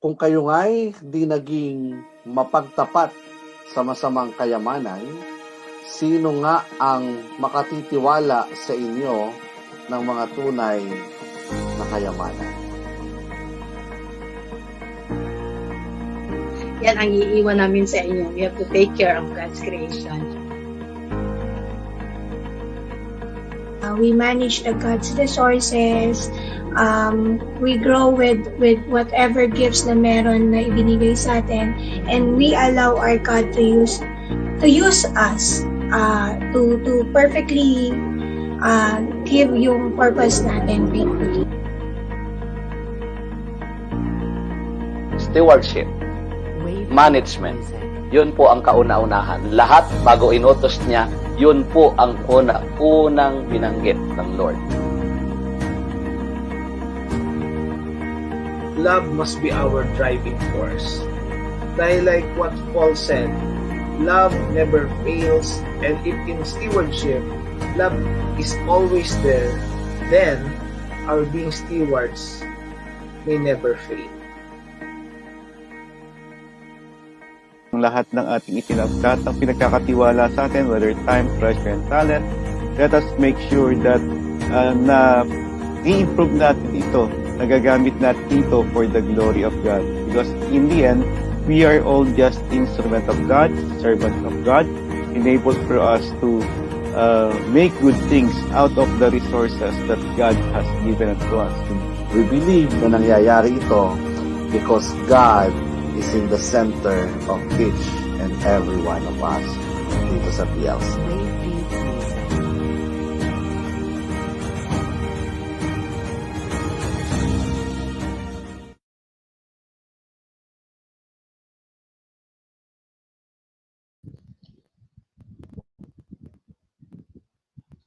Kung kayo nga'y di naging mapagtapat sa masamang kayamanan, sino nga ang makatitiwala sa inyo ng mga tunay na kayamanan? Yan ang iiwan namin sa inyo. We have to take care of God's creation. We manage the God's resources. We grow with whatever gifts na meron na ibinigay sa atin, and we allow our God to use us to perfectly give yung purpose natin faithfully. Stewardship, management, yun po ang kauna-unahan. Lahat bago inutos niya, yun po ang unang binanggit ng Lord. Love must be our driving force. Dahil like what Paul said, love never fails, and if in stewardship, love is always there, then our being stewards may never fail. Lahat ng ating itinagkat ang pinagkakatiwala sa atin, whether time, treasure, and talent, let us make sure that na i-improve natin ito, nagagamit natin ito for the glory of God. Because in the end, we are all just instrument of God, servants of God, enabled for us to make good things out of the resources that God has given to us. We believe na nangyayari ito because God is in the center of each and every one of us dito sa PLC.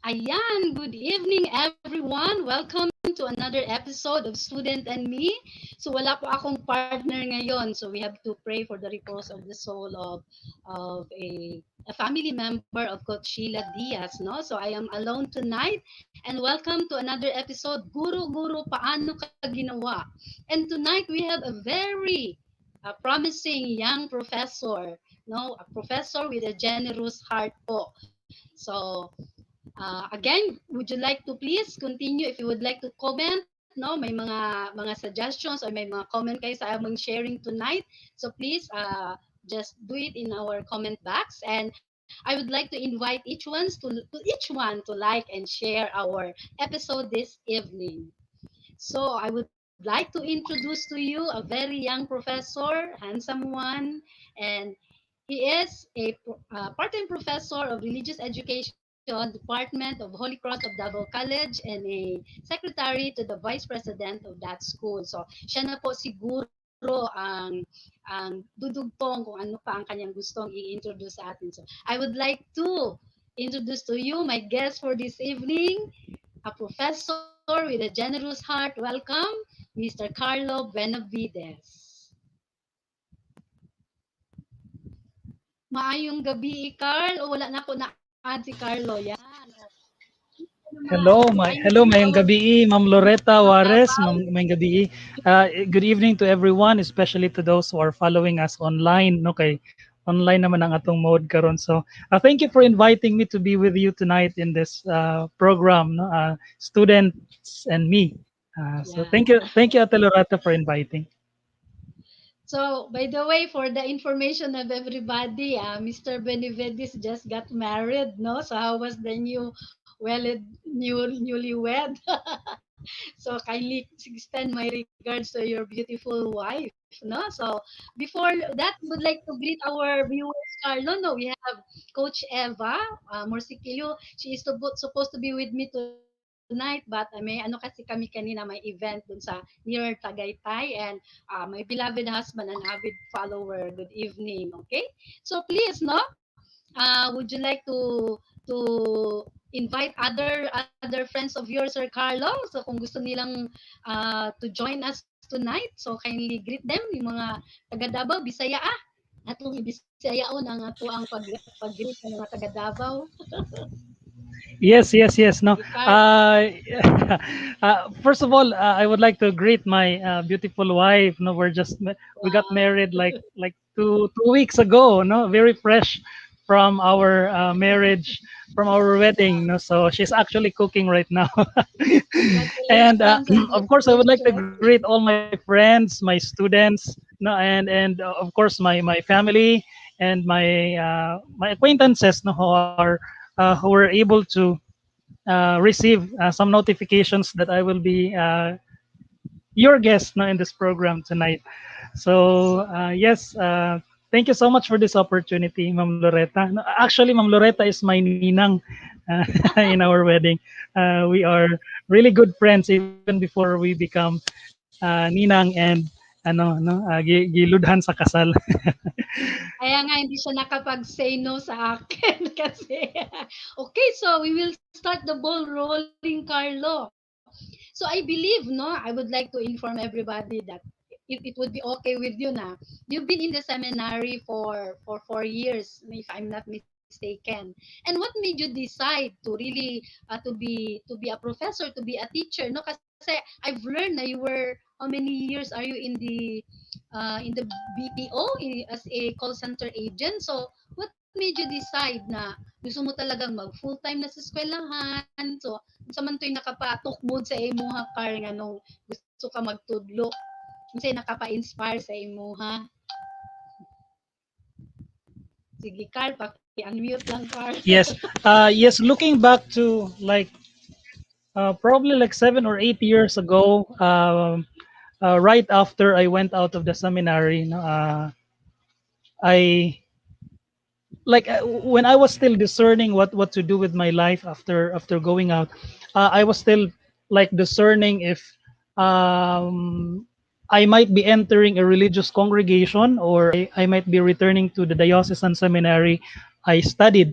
Ayan, good evening everyone. Welcome to another episode of Student and Me. So wala po akong partner ngayon. So we have to pray for the repose of the soul of a family member of Coach Sheila Diaz. No? So I am alone tonight, and welcome to another episode, Guro, Paano Ka Ginawa. And tonight we have a very promising young professor. No? A professor with a generous heart po. So again, would you like to please continue if you would like to comment? No, may mga suggestions or may mga comment kayo sa among sharing tonight. So please just do it in our comment box, and I would like to invite each one to like and share our episode this evening. So I would like to introduce to you a very young professor, handsome one, and he is a part-time professor of religious education, Department of Holy Cross of Davao College, and a secretary to the vice president of that school. So siya na po siguro ang dudugtong kung ano pa ang kanyang gustong i-introduce sa atin. So I would like to introduce to you my guest for this evening, a professor with a generous heart. Welcome, Mr. Carlo Benavides. Maayong gabi, Carl. O wala na po na si Carlo. Yan. Hello, mayong gabi, Ma'am Loretta Juarez. Mayong gabi. Good evening to everyone, especially to those who are following us online. Okay, online naman ang atong mode karon. So, thank you for inviting me to be with you tonight in this program, no? Students and Me. So, thank you, Ate Loretta, for inviting. So, by the way, for the information of everybody, Mr. Benevides just got married, no? So, how was the newlywed? So, kindly extend my regards to your beautiful wife, no? So, before that, would like to greet our viewers, Carlo. No, we have Coach Eva Morsikillo. She is supposed to be with me tonight, but may ano kasi kami kanina, may event dun sa near Tagaytay, and my beloved husband, an avid follower. Good evening, okay? So please, no, would you like to invite other friends of yours, Sir Carlo? So kung gusto nilang to join us tonight, so kindly greet them, yung mga taga Davao, Bisaya atong ibisayaon ang ato ang pag-greet ng mga taga Davao. Yes. No. Sige, Carl. First of all, I would like to greet my beautiful wife. No, we got Wow. married like 2 weeks ago. No, very fresh from our marriage, from our wedding. No, so she's actually cooking right now. And Congratulations and of good course, I would like to wishes. greet all my friends, my students, no, and of course my family and my acquaintances, no, who were able to receive some notifications that I will be your guest now in this program tonight. So yes, thank you so much for this opportunity, Ma'am Loretta. No, actually, Ma'am Loretta is my ninang uh, in our wedding. We are really good friends even before we become ninang and giludhan sa kasal. Kaya nga hindi siya nakapag-say no sa akin kasi. Okay, so we will start the ball rolling, Carlo. So I believe, no, I would like to inform everybody that it would be okay with you na. You've been in the seminary for 4 years, if I'm not mistaken. And what made you decide to really to be a professor, to be a teacher? No, kasi I've learned na you were how many years are you in the BPO as a call center agent. So, what made you decide na gusto mo talagang mag full-time na sa eskwelahan? So, sa man to'y nakapatukbod sa imuha car nga nung gusto ka magtudlo. Kasi nakapa-inspire sa imuha. Sige, Carl, paki-unmute lang, Carl. Yes, yes. Looking back to like probably like 7 or 8 years ago, right after I went out of the seminary, no, I like when I was still discerning what to do with my life after going out, I was still like discerning if um, I might be entering a religious congregation or I might be returning to the diocesan seminary I studied.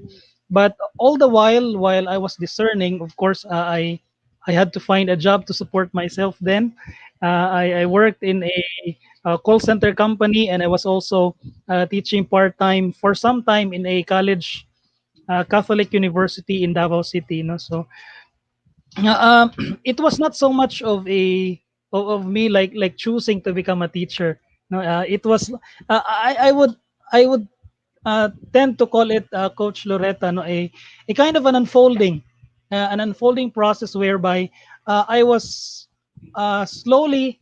But all the while I was discerning, of course, I had to find a job to support myself. Then I worked in a call center company, and I was also teaching part time for some time in a college, Catholic University in Davao City. No, so it was not so much of me like choosing to become a teacher. No, it was I would tend to call it, Coach Loretta, no, a kind of an unfolding process whereby I was slowly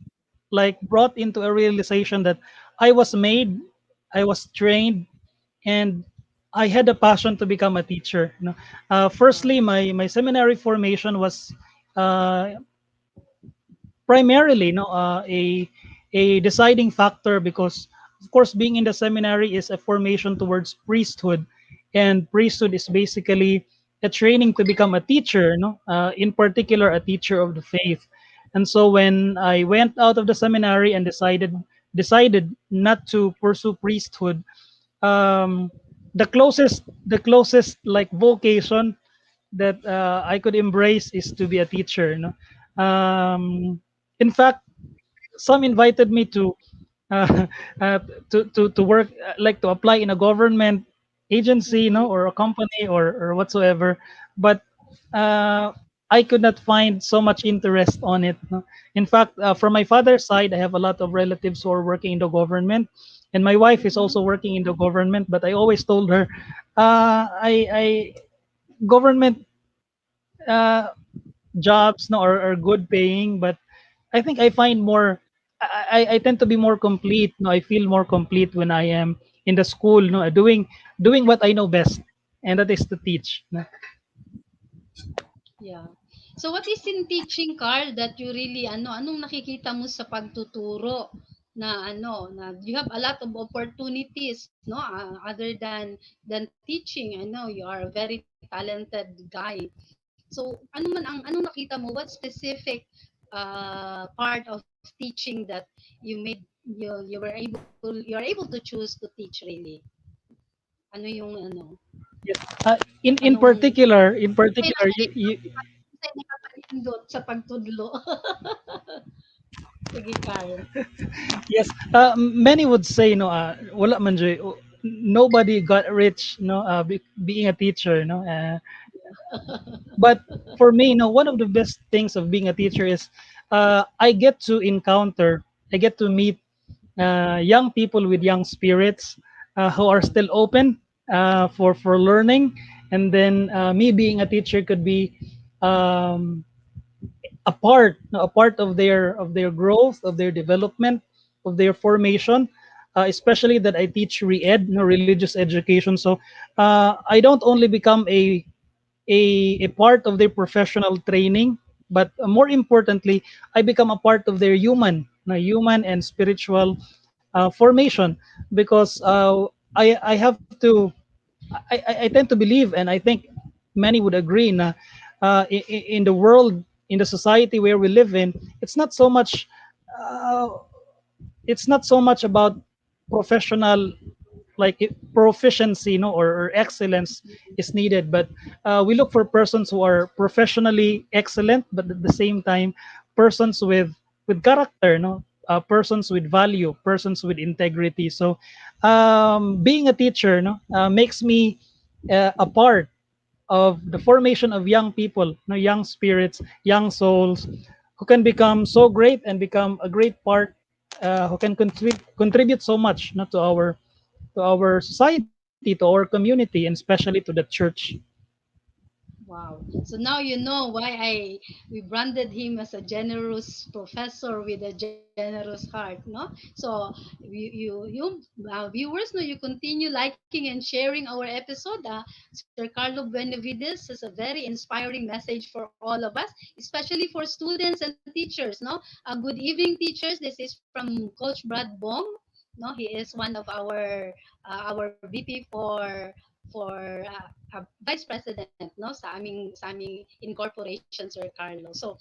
like brought into a realization that I was made, I was trained, and I had a passion to become a teacher. You know, firstly, my seminary formation was uh, primarily no a deciding factor because of course being in the seminary is a formation towards priesthood, and priesthood is basically a training to become a teacher, no, in particular a teacher of the faith. And so when I went out of the seminary and decided not to pursue priesthood, um the closest like vocation that I could embrace is to be a teacher, no? In fact, some invited me uh, to work, like to apply in a government agency, Mhm. or a company, or whatsoever, but uh, I could not find so much interest on it, no? In fact, from my father's side, I have a lot of relatives who are working in the government, and my wife is Mhm. also working in the government. But I always told her, I government uh, jobs, no, are good paying, but I think I find more I tend to be more complete. No, I feel more complete when I am in the school. No, doing what I know best, and that is to teach. No? Yeah. So what is in teaching, Carl, that you really anong nakikita mo sa pagtuturo na na you have a lot of opportunities, no, other than teaching. I know you are a very talented guy. So anong nakita mo, what specific part of teaching that you were able to choose to teach really? Ano yung Yes. In anong particular, Ay, you nakakapindot sa pagtudlo. Sige, Carl. yes, many would say no, wala man joy. Nobody got rich, no, being a teacher, no. But for me, no, one of the best things of being a teacher is, I get to encounter, I get to meet young people with young spirits who are still open for learning, and then me being a teacher could be um, a part, no, a part of their growth, of their development, of their formation, especially that I teach re-ed, no, religious education. So I don't only become a part of their professional training, but more importantly, I become a part of their human, no, human and spiritual formation, because I have to, I tend to believe, and I think many would agree, na in the world, in the society where we live in, it's not so much uh, it's not so much about professional, like proficiency, no, or excellence is needed, but we look for persons who are professionally excellent, but at the same time persons with character, no, persons with value, persons with integrity. So being a teacher, no, makes me a part of the formation of young people, no, young spirits, young souls, who can become so great and become a great part, who can contribute so much, not to our society, to our community, and especially to the church. Wow. So now you know why we branded him as a generous professor with a generous heart, no? So viewers, no, you continue liking and sharing our episode. Sir Carlo Benavides has a very inspiring message for all of us, especially for students and teachers, no? Good evening, teachers. This is from Coach Brad Bong. No, he is one of our VP for vice president, no, sa aming incorporation, Sir Carlo. So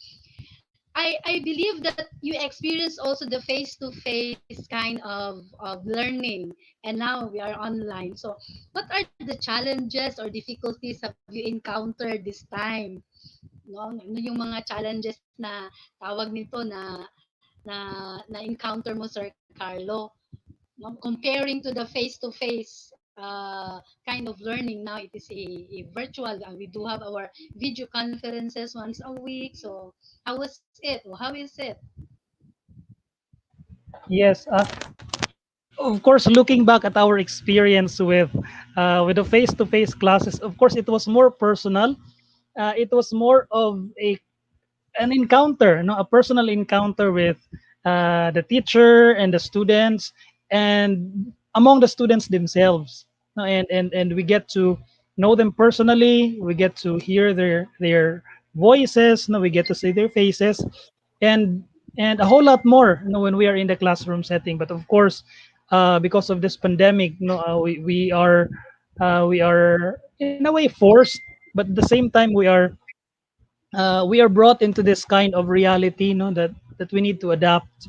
I believe that you experience also the face to face kind of learning, and now we are online. So what are the challenges or difficulties have you encountered this time, no? Ano yung mga challenges na tawag nito na encounter mo, Sir Carlo, no? Comparing to the face-to-face kind of learning. Now it is a virtual. We do have our video conferences once a week. So how was it? Or how is it? Yes, of course, looking back at our experience with the face-to-face classes, of course, it was more personal. It was more of an encounter, no, a personal encounter with the teacher and the students, and among the students themselves. No, and we get to know them personally. We get to hear their voices. No, we get to see their faces, and and a whole lot more, you know, when we are in the classroom setting. But of course, because of this pandemic, you know, we are in a way forced, but at the same time we are brought into this kind of reality, no, that we need to adapt.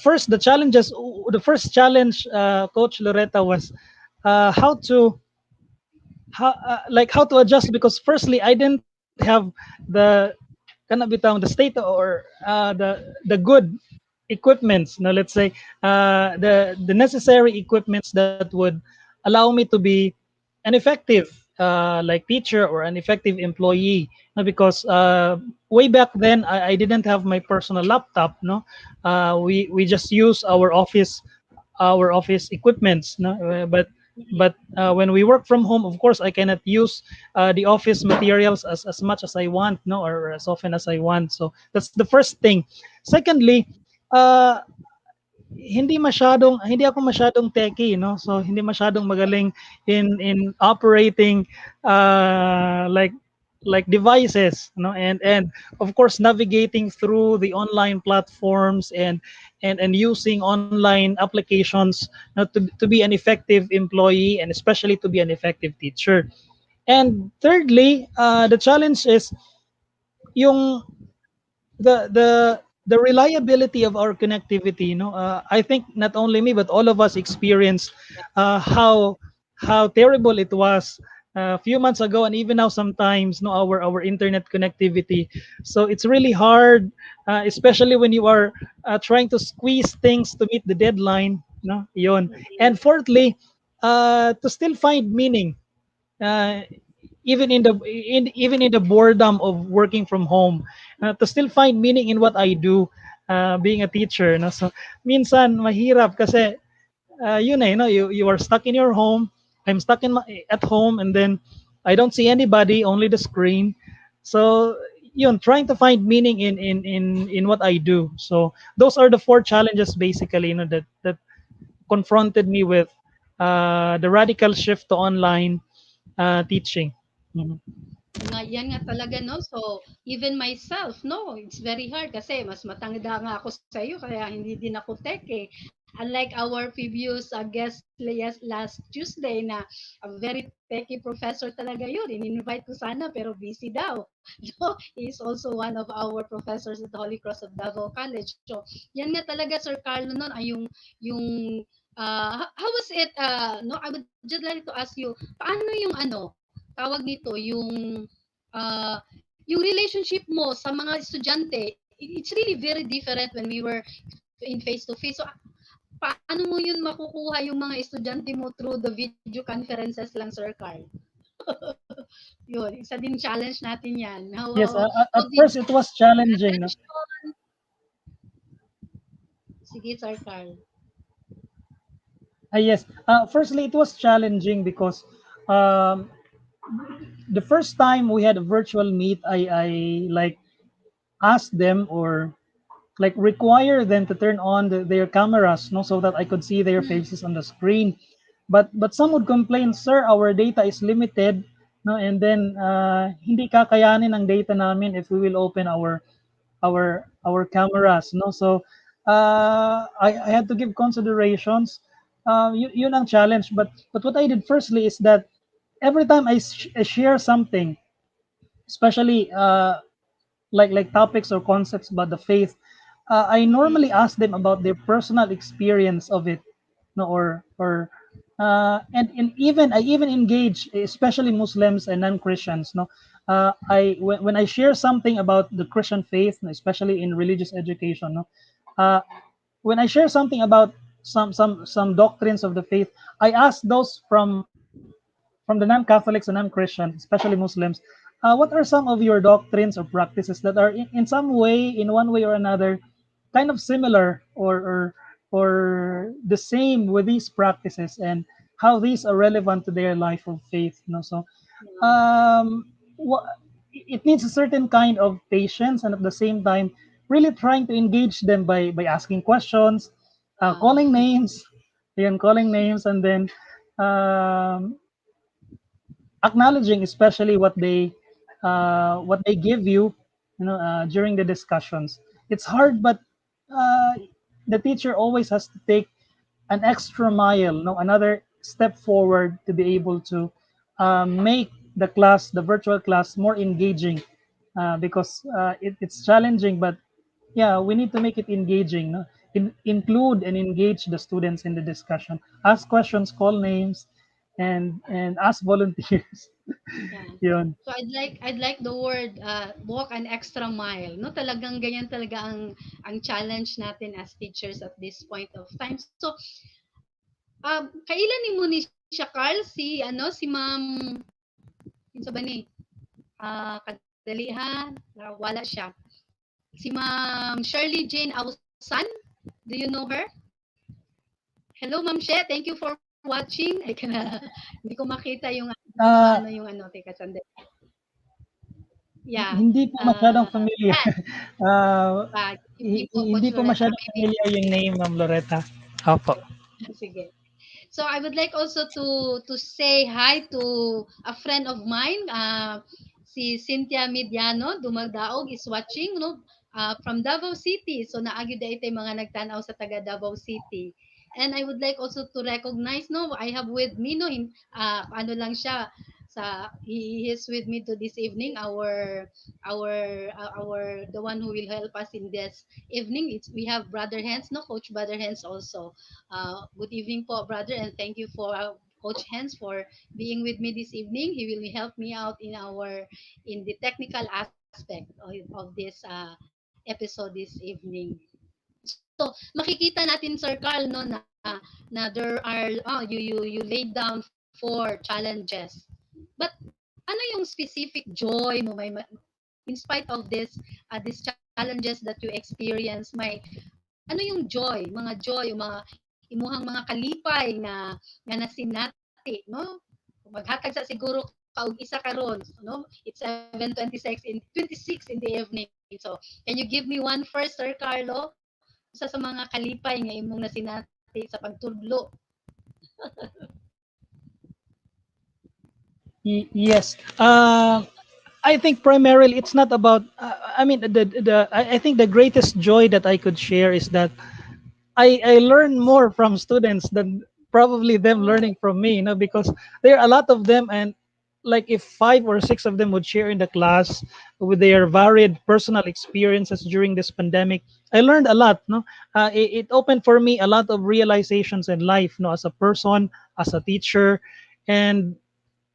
First, the first challenge, Coach Loretta, was how to how to adjust, because firstly I didn't have the the state or the good equipments, no, let's say the necessary equipments that would allow me to be an effective like teacher or an effective employee, no, because way back then I didn't have my personal laptop, no. We just use our office equipments, no. But when we work from home, of course I cannot use the office materials as much as I want, no, or as often as I want. So that's the first thing. Secondly, uh, hindi ako masyadong techy, no? So hindi masyadong magaling in operating like devices, no? And of course navigating through the online platforms and using online applications, to be an effective employee and especially to be an effective teacher. And thirdly, the challenge is yung the reliability of our connectivity. I think not only me but all of us experienced how terrible it was a few months ago, and even now sometimes, no, our internet connectivity. So it's really hard, especially when you are trying to squeeze things to meet the deadline, no, yon. And fourthly, to still find meaning, uh, even in the boredom of working from home, to still find meaning in what I do, being a teacher, no? So minsan mahirap kasi, yun eh, no, you are stuck in your home. I'm stuck at home, and then I don't see anybody, only the screen. So yun, trying to find meaning in what I do. So those are the four challenges basically, that confronted me with the radical shift to online teaching. Mhm. Yan nga talaga, no? So, even myself, no, it's very hard kasi mas matanda nga ako sa iyo kaya hindi din ako tech eh. Unlike our previous guest last Tuesday na a very techy professor talaga yun. In-invite ko sana pero busy daw. No, he is also one of our professors at the Holy Cross of Davao College. So, yan nga talaga, Sir Carlo, nun ay yung how was it, no, I would just like to ask you, paano yung tawag nito, uh, yung relationship mo sa mga estudyante, it's really very different when we were in face-to-face. So, paano mo yun makukuha yung mga estudyante mo through the video conferences lang, Sir Carl? Yun, isa din challenge natin yan. Yes, How at did first it was challenging, no? attention? Sige, Sir Carl. Yes. Firstly, it was challenging because um, the first time we had a virtual meet, I like asked them, or like require them to turn on their cameras, no, so that I could see their faces on the screen. But some would complain, sir, our data is limited, no, and then hindi kakayanin ang data namin if we will open our cameras, no. So I had to give considerations. Yun ang challenge, but what I did firstly is that every time I share something, especially like topics or concepts about the faith, I normally ask them about their personal experience of it, no, or and even I even engage, especially Muslims and non-Christians, no. When I share something about the Christian faith, no, especially in religious education, no, uh, when I share something about some doctrines of the faith, I ask those from the non-Catholics and non-Christians, especially Muslims, what are some of your doctrines or practices that are in some way, in one way or another, kind of similar or the same with these practices, and how these are relevant to their life of faith? So, um, it needs a certain kind of patience, and at the same time, really trying to engage them by asking questions, Wow. calling names, calling names, and then um, acknowledging especially what they give you, during the discussions. It's hard, but uh, the teacher always has to take an extra mile, no, another step forward to be able to make the virtual class more engaging, because it's challenging, but yeah, we need to make it engaging, no? Include and engage the students in the discussion, ask questions, call names, and ask volunteers. Yeah. Yun. So I'd like the word walk an extra mile. No, talagang ganyan talaga ang challenge natin as teachers at this point of time. So kailan ni mo ni siya Carl si Ma'am kinsa ba ni? Kadali ha. Wala siya. Si Ma'am Shirley Jane Ausan. Do you know her? Hello Ma'am She, thank you for watching. I can hindi ko makita yung Uh, yung teka sandali. Yeah. Hindi po masyadong familiar. Yan. Ah, Good evening po, hindi Coach po Loretta. masyadong Maybe, familiar yung name, Ma'am Loretta. Opo. sige. So I would like also to say hi to a friend of mine, si Cynthia Mediano Dumagdaog is watching, no, from Davao City. So naagyo da ite mga nagtanaw sa taga Davao City. And I would like also to recognize, no, I have with me, no, ano lang siya, he is with me to this evening, our the one who will help us in this evening. We have Brother Hans, no, Coach Brother Hans also. Good evening po, brother, and thank you for Coach Hans for being with me this evening. He will help me out in the technical aspect of this episode this evening. So makikita natin, Sir Carl, no, na there are you laid down 4 challenges, but ano yung specific joy mo in spite of these challenges that you experience, ano yung joy, yung mga imuhang mga kalipay nga nasinati, no? Maghatag sa siguro kaog isa karon, no? It's 7:26 in 26 in the evening. So, can you give me one first, Sir Carlo? Isa sa mga kalipay nga imong nasinati sa pagtudlo? Yes. I think primarily it's not about. I mean, I think the greatest joy that I could share is that I learn more from students than probably them learning from me. You know, because there are a lot of them, and like if 5 or 6 of them would share in the class with their varied personal experiences during this pandemic, I learned a lot. No, it opened for me a lot of realizations in life. No, as a person, as a teacher, and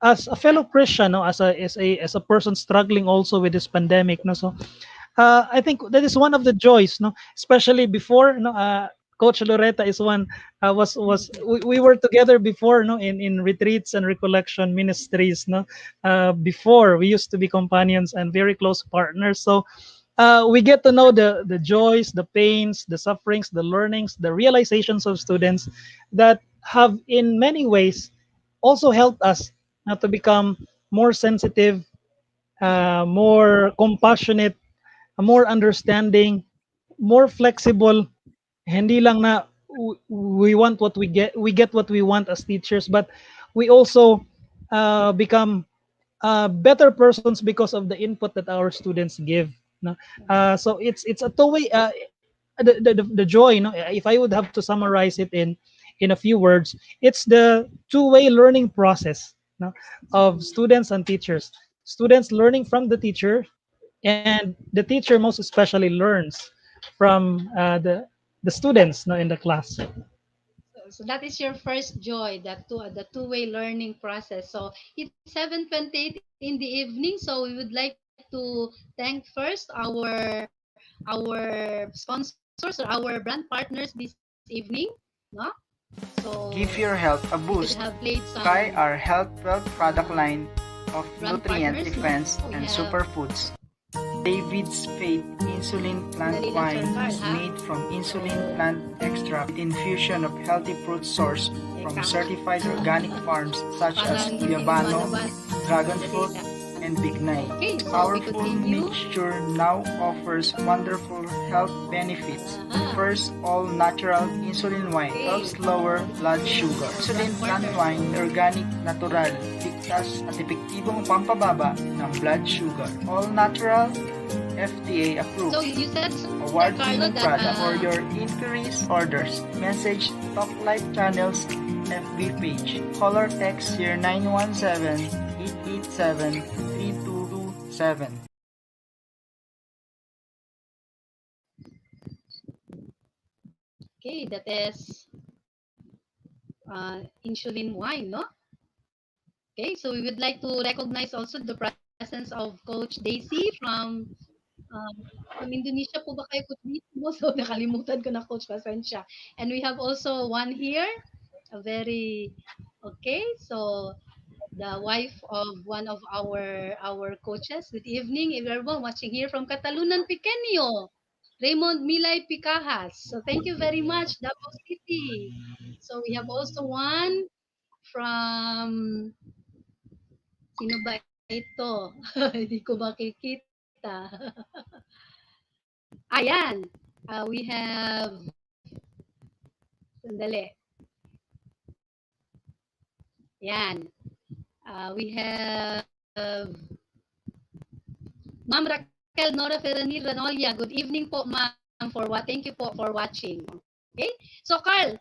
as a fellow Christian, no, as a person struggling also with this pandemic, no. So I think that is one of the joys, no, especially before, no. Coach Loretta is one. We were together before, no, in retreats and recollection ministries, no. Before we used to be companions and very close partners. So we get to know the joys, the pains, the sufferings, the learnings, the realizations of students that have in many ways also helped us to become more sensitive, more compassionate, more understanding, more flexible. Hindi lang na we want what we get what we want as teachers, but we also become better persons because of the input that our students give. No? So it's a two-way. The joy, no? If I would have to summarize it in a few words, it's the two-way learning process, no? Of students and teachers. Students learning from the teacher, and the teacher most especially learns from the students, no, in the class. So that is your first joy, that the two-way learning process. So it's 7:28 in the evening. So we would like to thank first our sponsors or our brand partners this evening, no? So Give your health a we could boost. have played some Try our Health Wealth product line of brand nutrient partners, no? defense We and have superfoods. David's Faith Insulin Plant Dali lang, Wine Sir Carl, is ha? made from insulin plant extract with infusion of healthy fruit sourced from certified organic farms such as Parang hindi Yabano, lumalabas. dragon Dali fruit, lang. and Bignay. Okay, so we Powerful continue. mixture now offers wonderful health benefits. Aha. First, all natural insulin wine Okay. helps lower blood sugar. Insulin plant wine, organic, natural, ligtas at epektibong pampababa ng blood sugar. All natural, FDA approved. So you said, Sir Award-winning Carlo, that product for your inquiries, orders. Message Talk Life Channel's FB page. Call or text 0917-887-3227. okay, that is insulin wine, no? Okay, so we would like to recognize also the presence of Coach Daisy um, from Indonesia po ba kayo, Coach Daisy? No? So nakalimutan ko na, Coach, pasensya. And we have also one here, a very, okay, so the wife of one of our coaches. Good evening, everyone watching here from Catalunan Pequeño, Raymond Milay Picajas. So thank you very much, Davao City. So we have also one from, sino ba ito? ito. Hindi ko makikita. Ayan. We have, sandali. Yan. We have Ma'am Raquel Nora Ferranir Ranolya. Good evening po, ma'am. Thank you po for watching. Okay? So, Carl,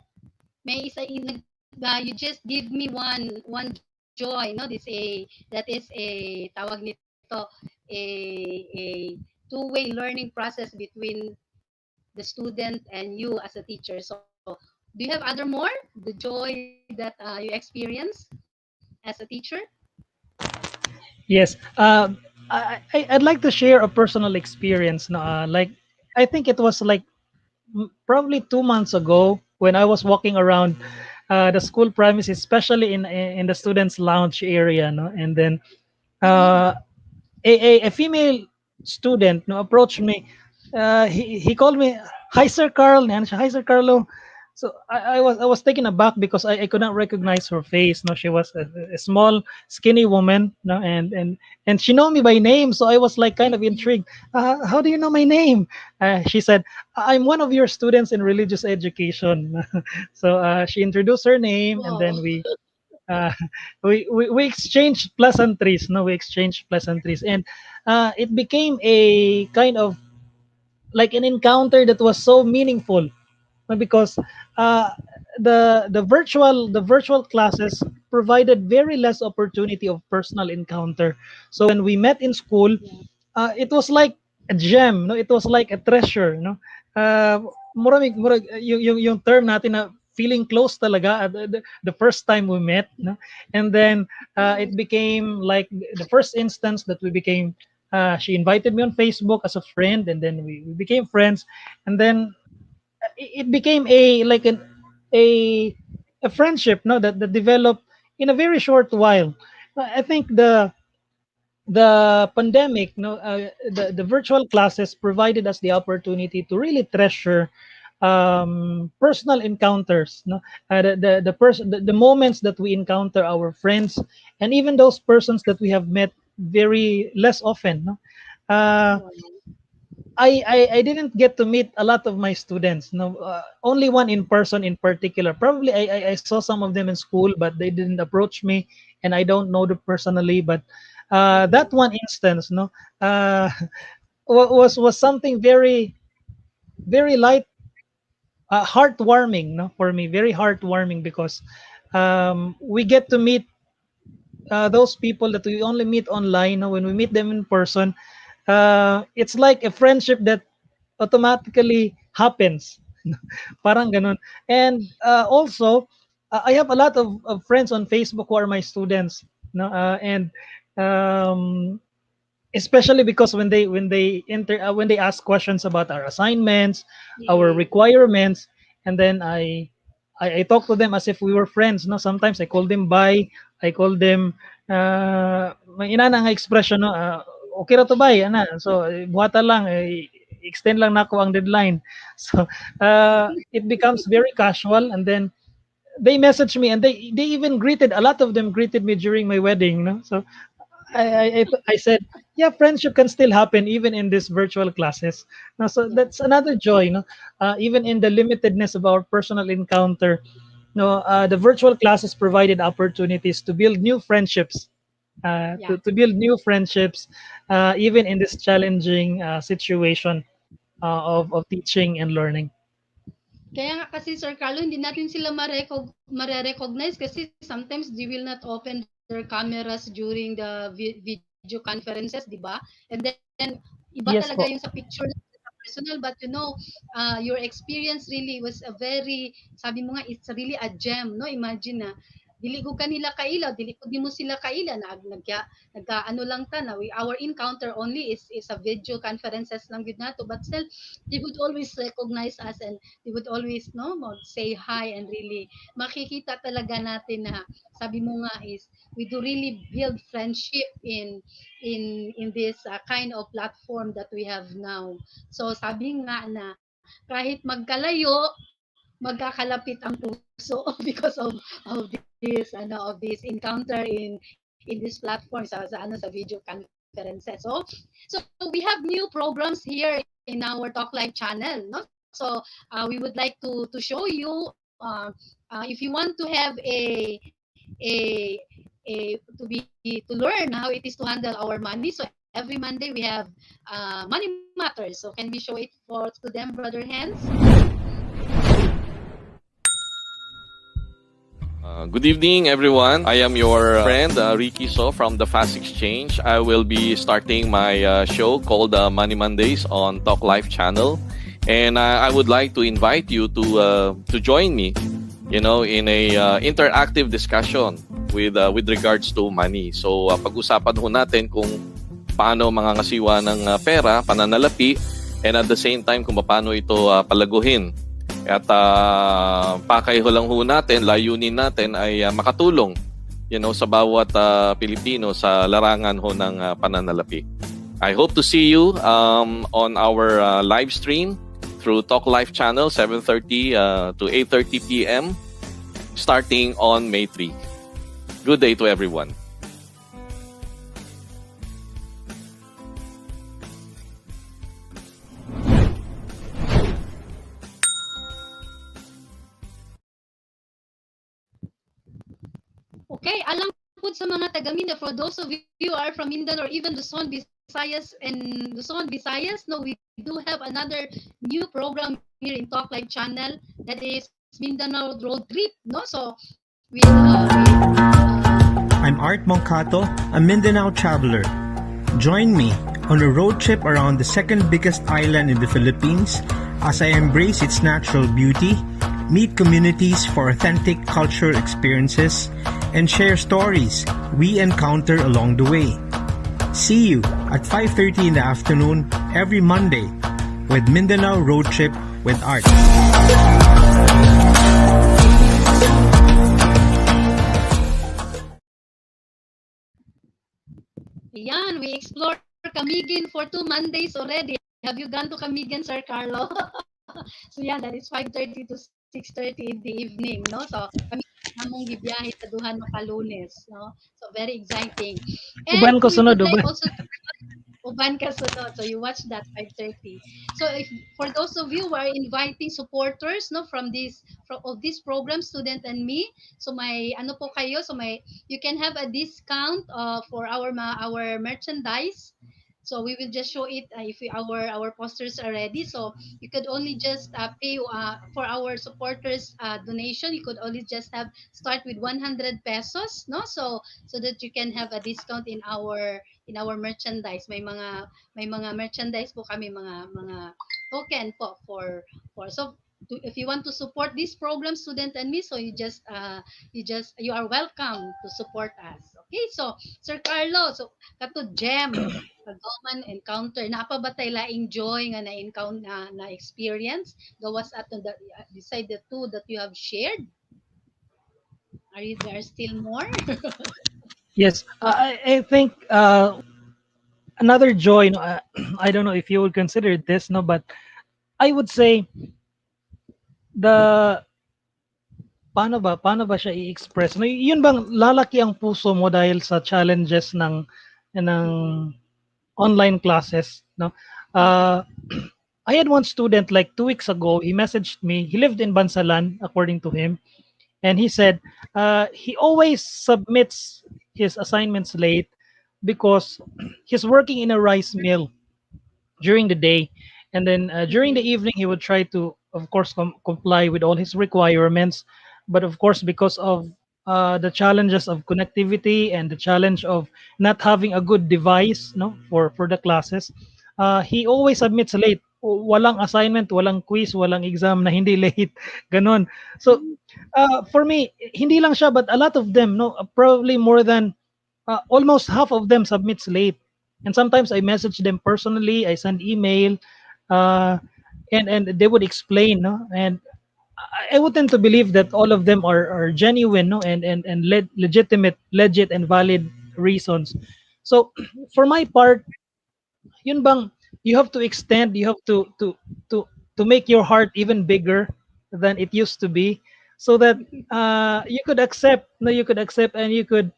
may isa you just give me one joy, no? That is a tawag nito a two-way learning process between the student and you as a teacher. So, do you have other more? The joy that you experience as a teacher? Yes. I'd like to share a personal experience. No, like I think it was like probably 2 months ago when I was walking around the school premises, especially in the students' lounge area. No, and then Mm-hmm. uh, a female student no approached me. He called me, "Hi, Sir Carl." And siya, "Hi, Sir Carlo." So I was taken aback because I could not recognize her face. No, she was a small, skinny woman. No, and she know me by name. So I was like kind of intrigued. How do you know my name? She said, "I'm one of your students in religious education." So she introduced her name, and Wow. then uh, we exchanged pleasantries. No, we exchanged pleasantries, and it became a kind of like an encounter that was so meaningful, no, because uh, the virtual classes provided very less opportunity of personal encounter. So when we met in school, Yeah. it was like a gem, no, it was like a treasure, no. uh murag yung term natin na feeling close talaga the first time we met, no. And then it became like the first instance that we became, she invited me on Facebook as a friend, and then we became friends. And then it became a like a a friendship, no, that developed in a very short while. I think the pandemic, no, the virtual classes provided us the opportunity to really treasure personal encounters, no, the moments that we encounter our friends, and even those persons that we have met very less often, no. uh, Wow. I didn't get to meet a lot of my students. No, only one in person in particular. Probably I saw some of them in school, but they didn't approach me, and I don't know them personally. But that Mm-mm. one instance, no, uh, was something very very light, heartwarming, no, for me, very heartwarming because we get to meet those people that we only meet online. No, when we meet them in person, it's like a friendship that automatically happens. Parang ganun. And also, I have a lot of friends on Facebook who are my students. No? And um, especially because when they ask questions about our assignments, our Mm-mm. requirements, and then I talk to them as if we were friends. No, sometimes I call them by, I call them may ina nga expression, no, okay ra to bay ana, so buhata lang, extend lang nako ang deadline. So it becomes very casual, and then they message me, and they even greeted, a lot of them greeted me during my wedding, no. So I said, yeah, friendship can still happen even in these virtual classes. Now, so Yeah. that's another joy, no? Even in the limitedness of our personal encounter, no, the virtual classes provided opportunities to build new friendships, Yeah. to build new friendships, even in this challenging situation of teaching and learning. Kaya nga kasi Sir Carlo, hindi natin sila mare-recognize kasi sometimes they will not open their cameras during the video conferences, di ba? And then iba talaga yung sa Yes po. picture lang sa personal, but your experience really was a very, sabi mo nga, it's really a gem, no? Imagine na dili ko kanila kaila, dili ko di mo sila kaila nagka ano lang ta na our encounter only is a video conferences lang gud nato, but still they would always recognize us, and they would always say hi, and really makikita talaga natin na sabi mo nga is we do really build friendship in this kind of platform that we have now. So sabi nga na kahit magkalayo, magkakalapit ang puso because of this of this encounter in in this platform sa video conferences. So we have new programs here in our Talk Live channel, no? So we would like to show you if you want to have a to learn how it is to handle our money. So every Monday we have money matters. So can we show it to them, brother Hands? Good evening, everyone. I am your friend, Ricky So from the Fast Exchange. I will be starting my show called Money Mondays on Talk Life channel. And I would like to invite you to join me, in a interactive discussion with regards to money. So pag-usapan ho natin kung paano mangangasiwa ng pera, pananalapi, and at the same time kung paano ito palaguhin. At pakay ho lang ho natin, layunin natin ay makatulong sa bawat Pilipino sa larangan ho ng pananalapi. I hope to see you on our live stream through Talk Life channel 7:30 to 8:30 p.m. starting on May 3. Good day to everyone. Okay, alam po sa mga taga Mindanao, for those of you who are from Mindanao or even Luzon, Visayas, no, we do have another new program here in Talk Live channel that is Mindanao Road Trip, no? So I'm Art Moncato, a Mindanao traveler. Join me on a road trip around the second biggest island in the Philippines as I embrace its natural beauty, meet communities for authentic cultural experiences, and share stories we encounter along the way. See you at 5:30 in the afternoon every Monday with Mindanao Road Trip with Art. Yan, we explore Camiguin for 2 Mondays already. Have you gone to Camiguin, Sir Carlo? So yeah, that is 5:30 to 6:30 in the evening, no? So kami namong gibiyahe sa duhan no ka Lunes, no? So very exciting. And Uban ko we sunod, would like uban. also to Uban ka sunod. So you watch that 5:30. So if for those of you who are inviting supporters no of this program, Student and Me, so may ano po kayo, so may you can have a discount for our merchandise. So we will just show it if our posters are ready. So you could only just pay for our supporters donation. You could only just have start with 100 pesos, no? So that you can have a discount in our merchandise. May mga merchandise po kami, mga token po for so if you want to support this program, Student and Me, so you are welcome to support us. Okay, so Sir Carlo, so kato gem paghuman encounter napabatay laing joy nga na-encounter na experience gawas ato beside the two that you have shared. There still more? Yes, I think another joy. No, I don't know if you would consider this, no, but I would say the paano ba siya i-express? No, yun bang lalaki ang puso mo dahil sa challenges ng online classes, no? Uh, I had one student like 2 weeks ago. He messaged me. He lived in Bansalan, according to him, and he said he always submits his assignments late because he's working in a rice mill during the day, and then during the Mhm. evening he would try to, of course, comply with all his requirements. But of course, because of the challenges of connectivity and the challenge of not having a good device, no, for the classes, he always submits late. Walang assignment, walang quiz, walang exam na hindi late. Ganon. So for me, hindi lang siya, but a lot of them, no, probably more than almost half of them submits late. And sometimes I message them personally, I send email, uh, and they would explain, no? And I would tend to believe that all of them are genuine, no, and legitimate, legit, and valid reasons. So for my part, yun bang you have to extend, you have to to make your heart even bigger than it used to be, so that you could accept, no, you could accept, and you could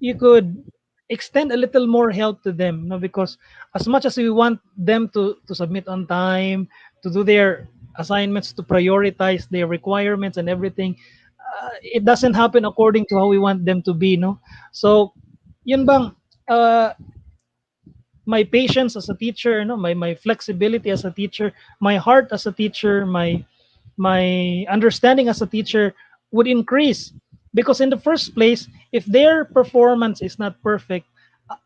you could extend a little more help to them, because as much as we want them to submit on time, to do their assignments, to prioritize their requirements and everything, it doesn't happen according to how we want them to be, no. So yun bang, uh, my patience as a teacher, my flexibility as a teacher, my heart as a teacher, my understanding as a teacher would increase, because in the first place, if their performance is not perfect,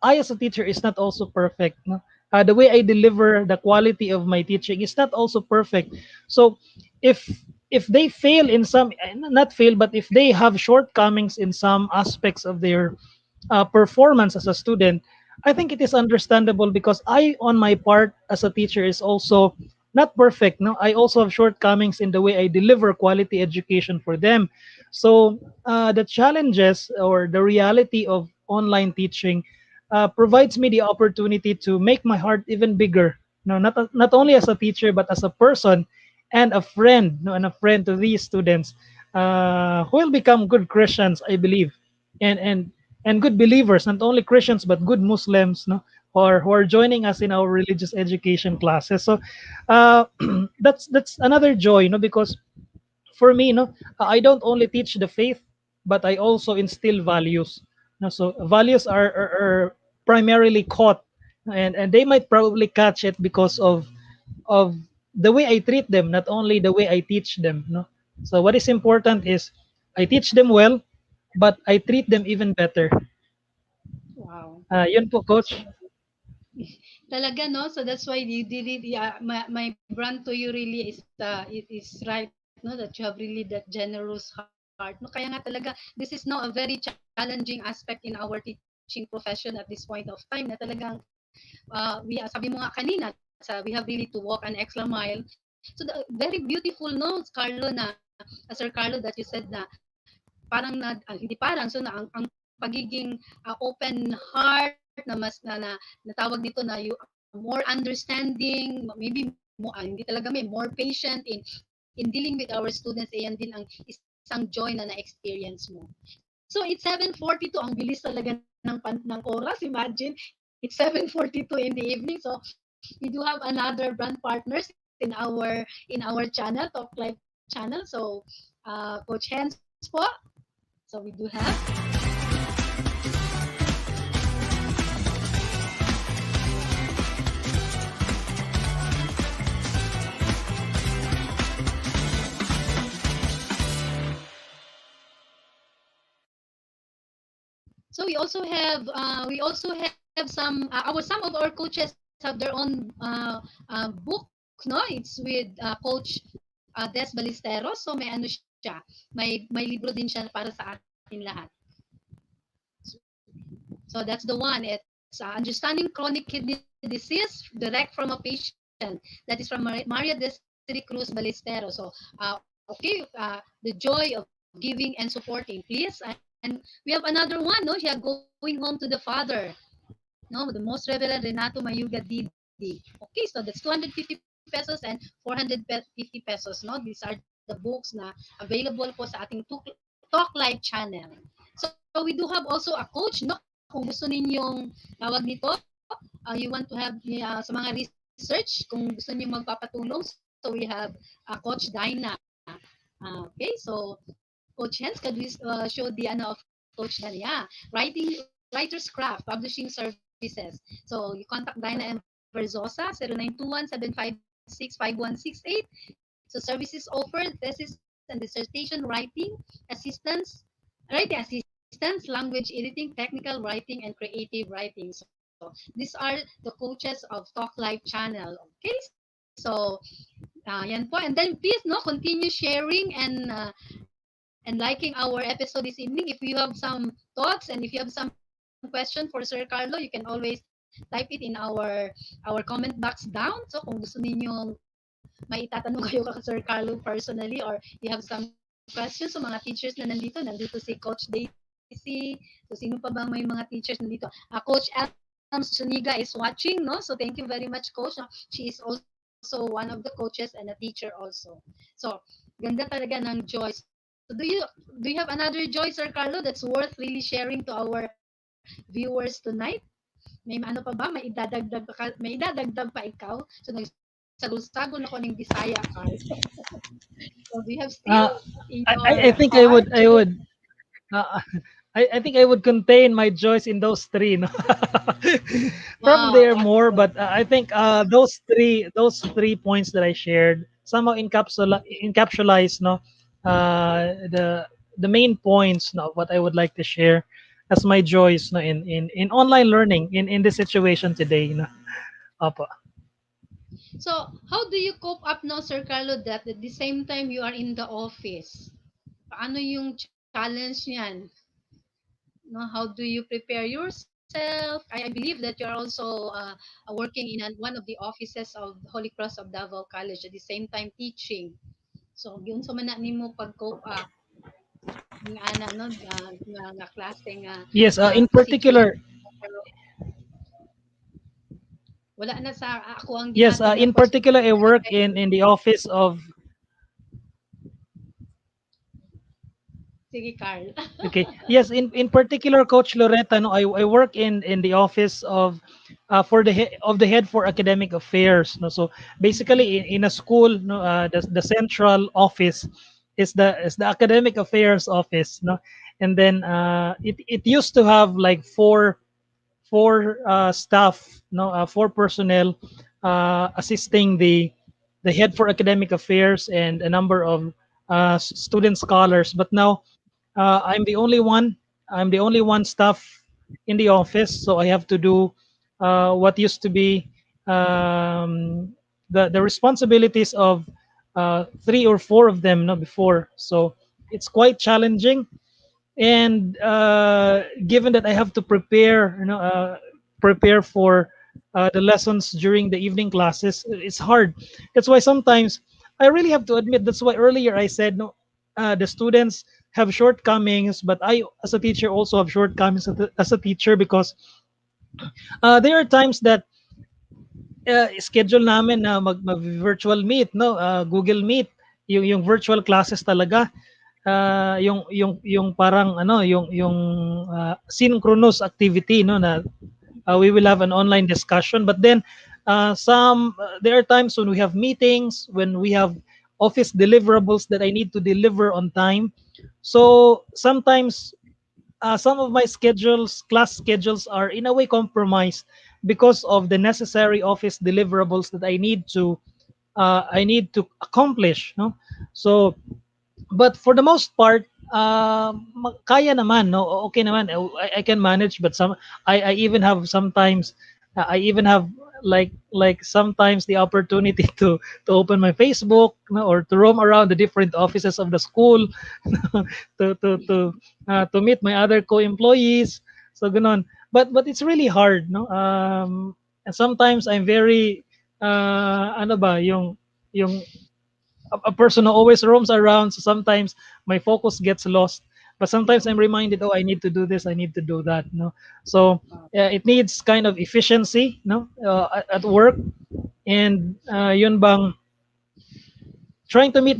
I as a teacher is not also perfect, no? The way I deliver the quality of my teaching is not also perfect. So if if they fail in some, not fail, but if they have shortcomings in some aspects of their performance as a student, I think it is understandable, because I, on my part as a teacher, is also not perfect. No, I also have shortcomings in the way I deliver quality education for them. So the challenges or the reality of online teaching provides me the opportunity to make my heart even bigger. No, not only as a teacher, but as a person and a friend. No, and a friend to these students who will become good Christians, I believe, and and good believers, not only Christians but good Muslims, no, or who are joining us in our religious education classes. So that's another joy, because for me, I don't only teach the faith, but I also instill values. No, so values are primarily caught, and they might probably catch it because of the way I treat them, not only the way I teach them. No, so what is important is I teach them well, but I treat them even better. Wow. Yun po, So coach. talaga, no? So that's why you did it. Yeah, my brand to you really is it is right, no? That you have really that generous heart. No, kaya nga talaga, this is now a very challenging aspect in our teaching profession at this point of time. Na talagang sabi mo nga kanina, we have really to walk an extra mile. So very beautiful, no, Carlo, na Sir Carlo, that you said na parang hindi parang, so na ang pagiging open heart na mas na tawag dito na you more understanding, maybe more, hindi talaga may more patient in dealing with our students, ayan din ang isang joy na na-experience mo. So it's 7:42, ang bilis talaga ng oras, imagine. It's 7:42 in the evening. So we do have another brand partners in our channel, Talk Live channel. So Coach Hans po. So we do have. So we also have some some of our coaches have their own book, no? It's with Coach Des Ballesteros. So may ano siya, may libro din siya para sa atin lahat. So that's the one. It's Understanding Chronic Kidney Disease Direct from a Patient. That is from Maria Desiree Cruz Ballesteros. So okay, the joy of giving and supporting, please. And we have another one, no? Yeah, going home to the Father. No, the most reverend Renato Mayuga Didi. Okay, so that's 250 pesos and 450 pesos, no? These are the books na available po sa ating Talk Live channel. So we do have also a coach, no? Kung gusto ninyong tawag nito, you want to have sa mga research, kung gusto niyo magpapatulong, so we have Coach Dinah. Okay, so Coach Hens, could we show the ano of Coach Dinah? Yeah, Writer's Craft, Publishing Services. So you contact Dinah M. Verzosa, 0921-756-5168. So services offered, thesis and dissertation writing, assistance, writing assistance, language editing, technical writing, and creative writing. So these are the coaches of Talk Live channel. Okay, so yan po. And then please, no, continue sharing and liking our episode this evening. If you have some thoughts and if you have some question for Sir Carlo, you can always type it in our comment box down. So kung gusto ninyong maitatanong kayo kay Sir Carlo personally, or you have some questions, so mga teachers na nandito si Coach Daisy, so sino pa bang may mga teachers nandito? Coach Adams Chuniga is watching, no? So thank you very much, Coach. She is also one of the coaches and a teacher also. So ganda talaga ng joy. So do you have another joy, Sir Carlo, that's worth really sharing to our listeners? viewers tonight? May ano pa ba? May idadagdag pa ikaw? So nagsagol-sagol ako ng Bisaya, Carl. So do you have still Uh, in I your think heart I would uh, I think I would contain my joys in those three. No? Probably wow, there are more, excellent. but I think those three points that I shared somehow encapsulize no the main points no, of what I would like to share as my joys no, in online learning in this situation today. No? Opo. So how do you cope up now, Sir Carlo, that at the same time you are in the office? Paano yung challenge niyan? No, how do you prepare yourself? I believe that you're also working in one of the offices of Holy Cross of Davao College at the same time teaching. So, yun sa man na nimo pag-cope up ng ana no nga klase nga Yes, in situation. particular, Pero wala na sa ako ang yes, gihatag nga in question. particular, I work in the office of. Sige, Carl. Okay. Yes, in particular, Coach Loretta, no, I work in the office of for of the head for academic affairs. No, so basically in a school, no, the central office is the academic affairs office. No, and then it used to have like four staff, no, four personnel assisting the head for academic affairs and a number of student scholars. But now I'm the only one. I'm the only one staff in the office, so I have to do what used to be the responsibilities of three or four of them, no, before. So it's quite challenging, and given that I have to prepare, prepare for the lessons during the evening classes, it's hard. That's why sometimes I really have to admit. That's why earlier I said no, the students have shortcomings, but I, as a teacher, also have shortcomings as a teacher because there are times that schedule namin na mag virtual meet, no, Google Meet, yung virtual classes talaga. Yung parang ano yung synchronous activity no na we will have an online discussion, but then there are times when we have meetings, when we have office deliverables that I need to deliver on time. So sometimes some of my class schedules are in a way compromised because of the necessary office deliverables that I need to accomplish, no. So but for the most part kaya naman, no, okay naman. I can manage, but I even have sometimes I even have like sometimes the opportunity to open my Facebook, no, or to roam around the different offices of the school to meet my other co-employees, so ganon. But it's really hard, no. And sometimes I'm very ano ba yung a person who always roams around. So sometimes my focus gets lost. But sometimes I'm reminded, oh, I need to do this, I need to do that. No, so it needs kind of efficiency, no, at work, and yun bang trying to meet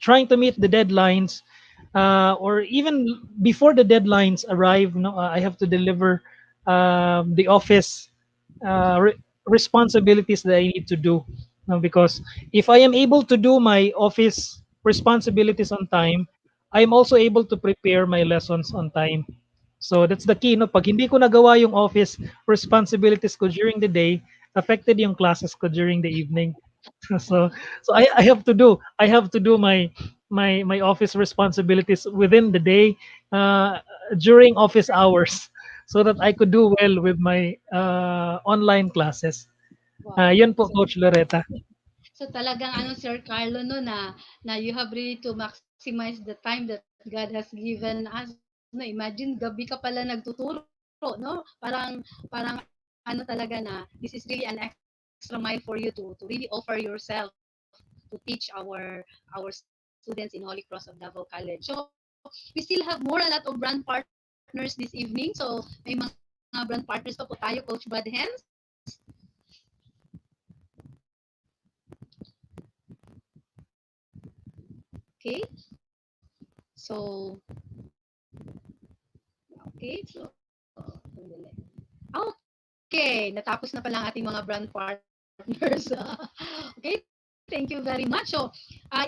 trying to meet the deadlines, or even before the deadlines arrive. No, I have to deliver the office responsibilities that I need to do. No, because if I am able to do my office responsibilities on time, I'm also able to prepare my lessons on time. So that's the key. No, pag hindi ko nagawa yung office responsibilities ko during the day, affected yung classes ko during the evening. so I have to do my office responsibilities within the day, uh, during office hours, so that I could do well with my online classes. Wow. Yun po, Coach Loretta. So talagang ano, Sir Carlo, no, na you have really to maximize the time that God has given us. No, imagine gabi ka pala nagtuturo, no? Parang ano talaga na this is really an extra mile for you to really offer yourself to teach our students in Holy Cross of Davao College. So we still have more a lot of brand partners this evening. So may mga brand partners pa po tayo, Coach Bud Hands. Okay. So okay, so Okay, natapos na pala ang ating mga brand partners. Okay, thank you very much. So,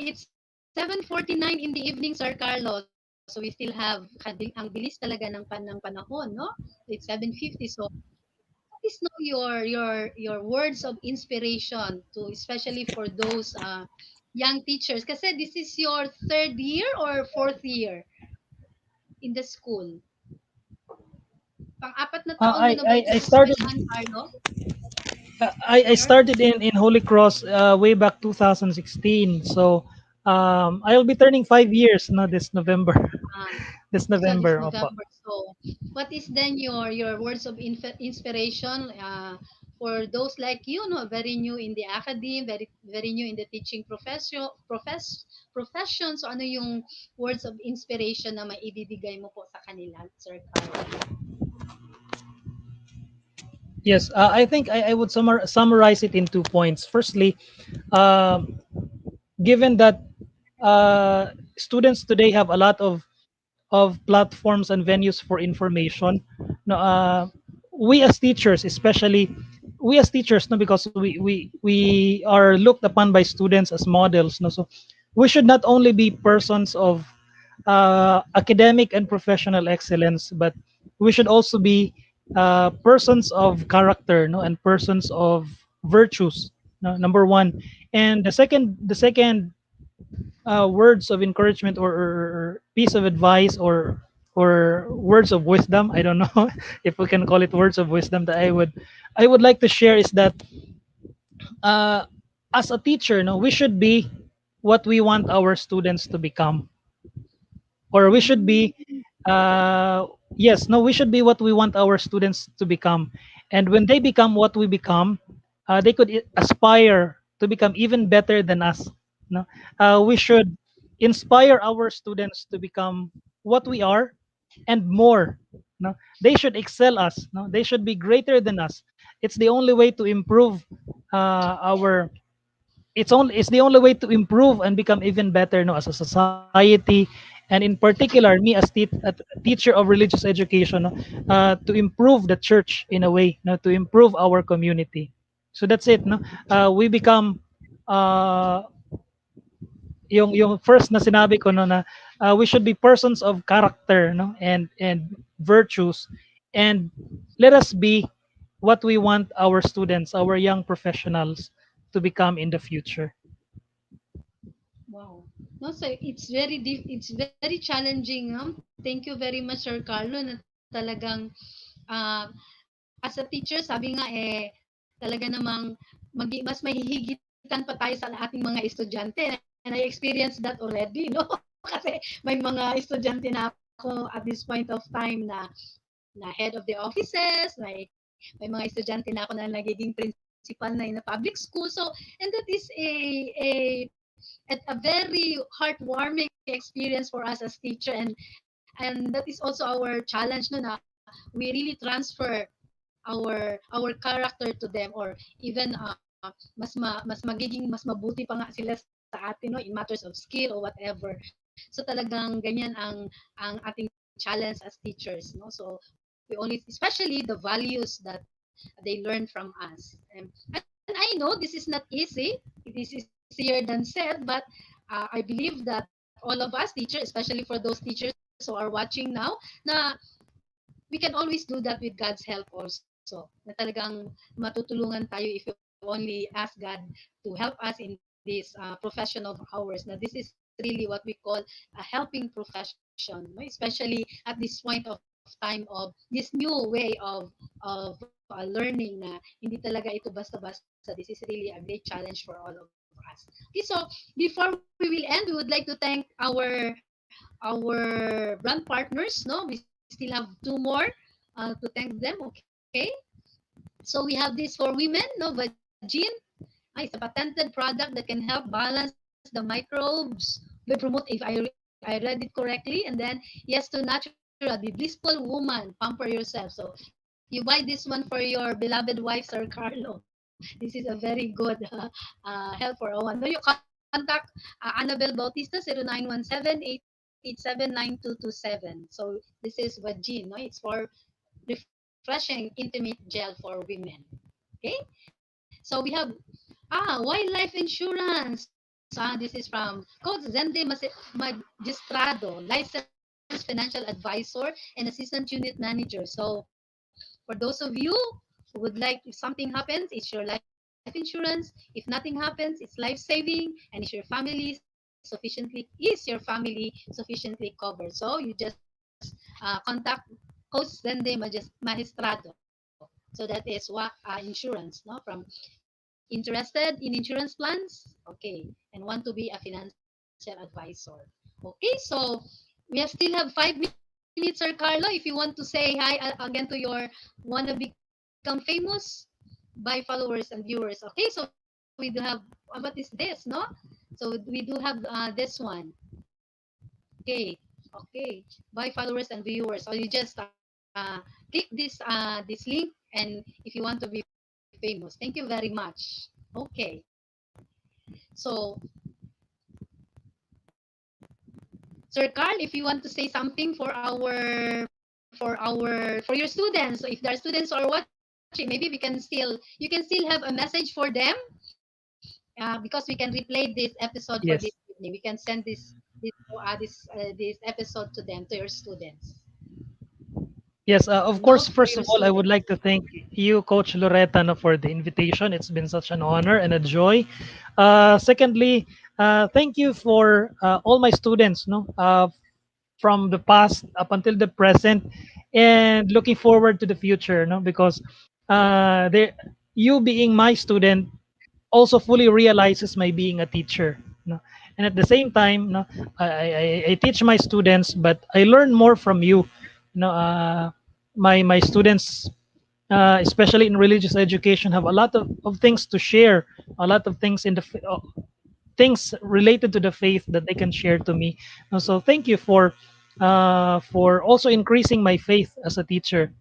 it's 7:49 in the evening, Sir Carlo. So, we still have, ang bilis talaga ng panahon, no? It's 7:50. So, please know your words of inspiration to, especially for those young teachers. Kasi this is your third year or fourth year in the school. Pang-apat na taon mo na ba ito I sa started eskwelahan, Carlo? I started in Holy Cross way back 2016. So I'll be turning 5 years na this November. Um, This so this November, opo. November. So, what is then your words of inspiration for those like you, no, very new in the academy, very new in the teaching profession. So, ano yung words of inspiration na maibibigay mo po sa kanila, Sir Carlo? Yes, I think I would summarize it in 2 points. Firstly, uh, given that students today have a lot of platforms and venues for information, no, we as teachers, especially we as teachers, no, because we are looked upon by students as models, no, so we should not only be persons of academic and professional excellence, but we should also be persons of character, no, and persons of virtues. No, number one, and the second words of encouragement or piece of advice or words of wisdom, I don't know if we can call it words of wisdom, that I would like to share is that uh, as a teacher, no, we should be what we want our students to become, or we should be uh yes, no, we should be what we want our students to become. And when they become what we become, they could aspire to become even better than us, no. We should inspire our students to become what we are and more, no. They should excel us, no, they should be greater than us. It's the only way to improve our it's the only way to improve and become even better, no, as a society, and in particular me as a teacher of religious education, no, to improve the church in a way, no, to improve our community. So that's it, no. We become uh, yung first na sinabi ko, no, na we should be persons of character, no, and virtues, and let us be what we want our students, our young professionals, to become in the future. Wow. No, so it's very challenging. Thank you very much, Sir Carlo, na talagang uh, as a teacher, sabi nga talaga namang mas mahihigitan pa tayo sa ating mga estudyante. And I experienced that already, no? Kasi may mga estudyante na ako at this point of time na head of the offices, may mga estudyante na ako na nagiging principal na in a public school. So, and that is a very heartwarming experience for us as teacher, and that is also our challenge, no, na we really transfer our character to them, or even mas magiging mas mabuti pa nga sila sa atin, no, in matters of skill or whatever. So talagang ganyan ang ating challenge as teachers, no. So we only, especially the values that they learn from us. And I know this is not easy. This is easier than said, but I believe that all of us teachers, especially for those teachers who are watching now, na we can always do that with God's help also. Na talagang matutulungan tayo if you only ask God to help us in this profession of ours. Now, this is really what we call a helping profession, no? Especially at this point of time of this new way of learning, na hindi talaga ito basta-basta. This is really a great challenge for all of us. Okay, so before we will end, we would like to thank our brand partners, no? We still have two more to thank them, okay? So we have this for women, no, Vagine. It's a patented product that can help balance the microbes. We promote, if I read it correctly, and then yes to natural, be blissful woman, pamper yourself. So you buy this one for your beloved wife, Sir Carlo. This is a very good help for all. No, you contact Annabel Bautista 0917-887-9227. So this is Vagine, no? It's for refreshing refreshing, intimate gel for women. Okay, so we have wildlife insurance. This is from Coach Zende Magistrado, licensed financial advisor and assistant unit manager. So for those of you who would like, if something happens, it's your life insurance. If nothing happens, it's life saving, and is your family sufficiently covered. So you just contact Coach Zende Magistrado. So that is what insurance, no, from interested in insurance plans, okay, and want to be a financial advisor. Okay, so we have still have 5 minutes, Sir Carlo, if you want to say hi again to your wanna become famous by followers and viewers. Okay, so we do have, what is this, no? So we do have this one. Okay, okay, by followers and viewers. So you just click this link, and if you want to be famous, thank you very much. Okay, so Sir Carl, if you want to say something for your students, so if there are students who are watching, maybe you can still have a message for them, because we can replay this episode for this evening. We can Yes. send this episode to them, to your students. Yes, A of note course, for your first of all, I students. would like to thank you, Coach Loretta, no, for the invitation. It's been such an honor and a joy. Secondly, thank you for all my students, no, from the past up until the present, and looking forward to the future, no, because they, you being my student also fully realizes my being a teacher. No? And at the same time, no, I teach my students, but I learn more from you. No, my students, especially in religious education, have a lot of things to share, a lot of things in the things related to the faith that they can share to me. So thank you for also increasing my faith as a teacher.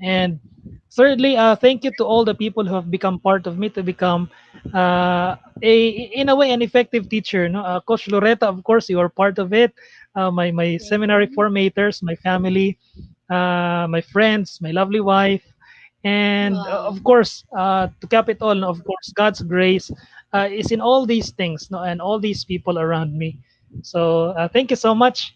And thirdly, thank you to all the people who have become part of me to become a in a way an effective teacher. No? Coach Loretta, of course, you are part of it. My Thank seminary you. formators, my family, my friends, my lovely wife, and Wow. of course, to cap it all, of course, God's grace is in all these things, no, and all these people around me. So thank you so much.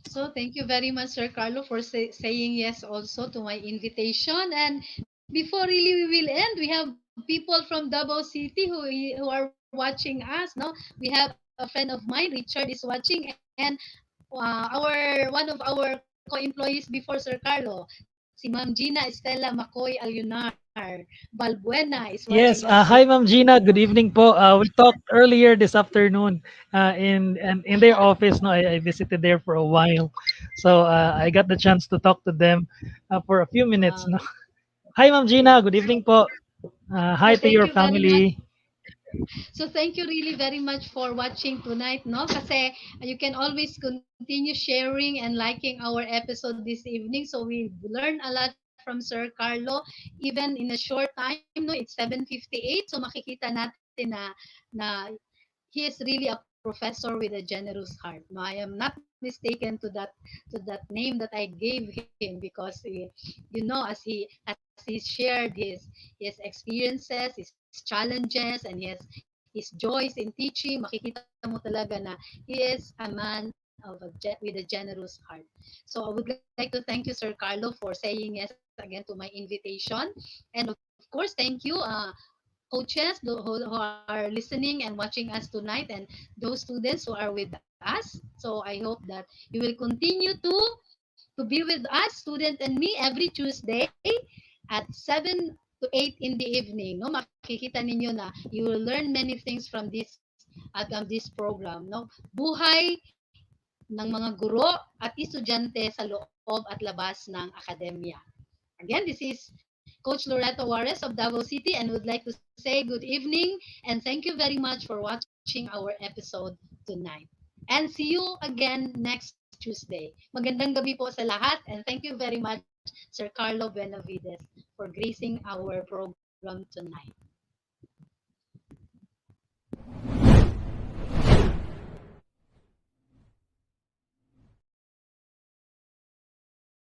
So thank you very much, Sir Carlo, for saying yes also to my invitation. And before really we will end, we have people from Davao City who are watching us. No, we have a friend of mine, Richard, is watching, and one of our co-employees before, Sir Carlo, si Ma'am Gina Estela Macoy Alunar Balbuena is watching us too. Yes, hi Ma'am Gina, good evening po. We talked earlier this afternoon in their office. No, I visited there for a while, so I got the chance to talk to them for a few minutes. No. Hi Ma'am Gina, Okay. good evening po. So Hi to thank your you very much. family. So thank you really very much for watching tonight, no? Kasi you can always continue sharing and liking our episode this evening. So we learn a lot from Sir Carlo, even in a short time, no? It's 7:58. So makikita natin na he is really a professor with a generous heart. No, I am not mistaken to that name that I gave him, because as he shared his experiences, his challenges, and his joys in teaching, makikita mo talaga na he is a man with a generous heart. So I would like to thank you, Sir Carlo, for saying yes again to my invitation. And of course, thank you, coaches who are listening and watching us tonight, and those students who are with us. So I hope that you will continue to be with us, student and me, every Tuesday at 7 to 8 in the evening. No, makikita ninyo na you will learn many things from this program. No, buhay ng mga guro at estudyante sa loob at labas ng akademya. Again, this is Coach Loretta Juarez of Davao City, and would like to say good evening and thank you very much for watching our episode tonight. And see you again next Tuesday. Magandang gabi po sa lahat, and thank you very much, Sir Carlo Benavides, for gracing our program tonight.